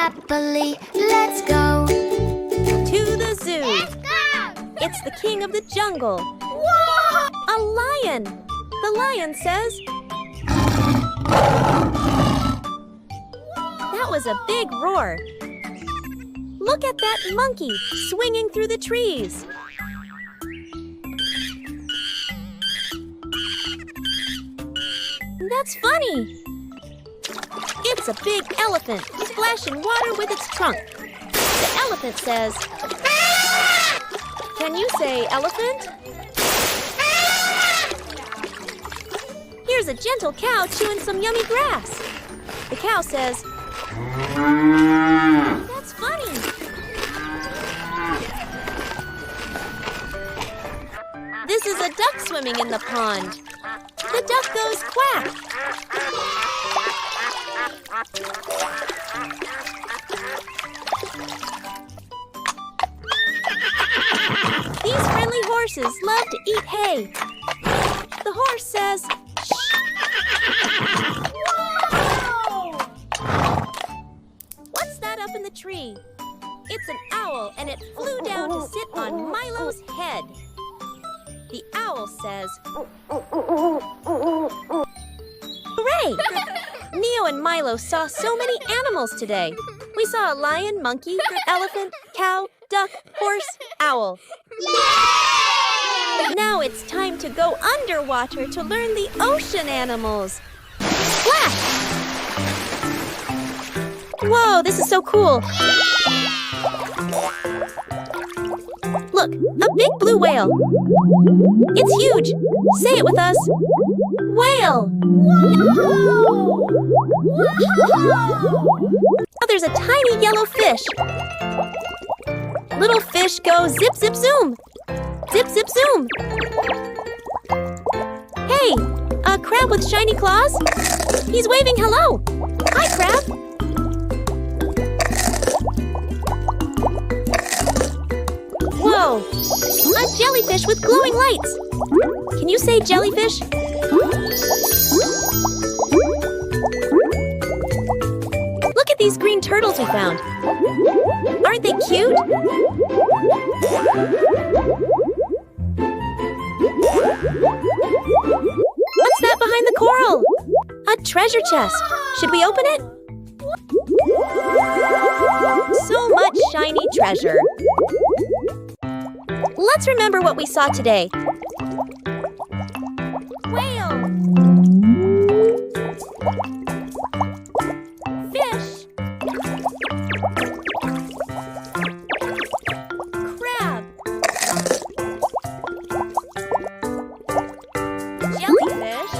happily. Let's go to the zoo. Let's go! It's the king of the jungle. Whoa! A lion. The lion says, that was a big roar. Look at that monkey swinging through the trees. That's funny. It's a big elephant splashing water with its trunk. The elephant says, can you say elephant? Here's a gentle cow chewing some yummy grass. The cow says, that's funny. This is a duck swimming in the pond. The duck goes quack. These friendly horses love to eat hay. The horse says, shh. Whoa! What's that up in the tree? It's an owl, and it flew down to sit on Milo's head. The owl says, hooray! Neo and Milo saw so many animals today. We saw a lion, monkey, elephant, cow, duck, horse, owl. Yay! Now it's time to go underwater to learn the ocean animals. Splash! Whoa, this is so cool. Look, a big blue whale. It's huge. Say it with us. Whale. Whoa! Oh, there's a tiny yellow fish. Little fish go zip, zip, zoom. Zip, zip, zoom. Hey, a crab with shiny claws. He's waving hello. Hi, crab. Whoa, a jellyfish with glowing lights. Can you say jellyfish? Look at these green turtles we found. Aren't they cute? What's that behind the coral? A treasure chest. Should we open it? So much shiny treasure. Let's remember what we saw today. Whale. Fish. Crab. Jellyfish.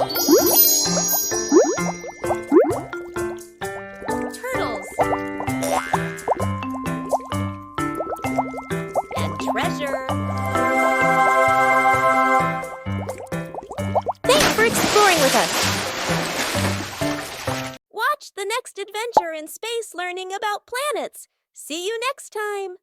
Turtles. And treasure. Thanks for exploring with us. Watch the next adventure in space learning about planets. See you next time.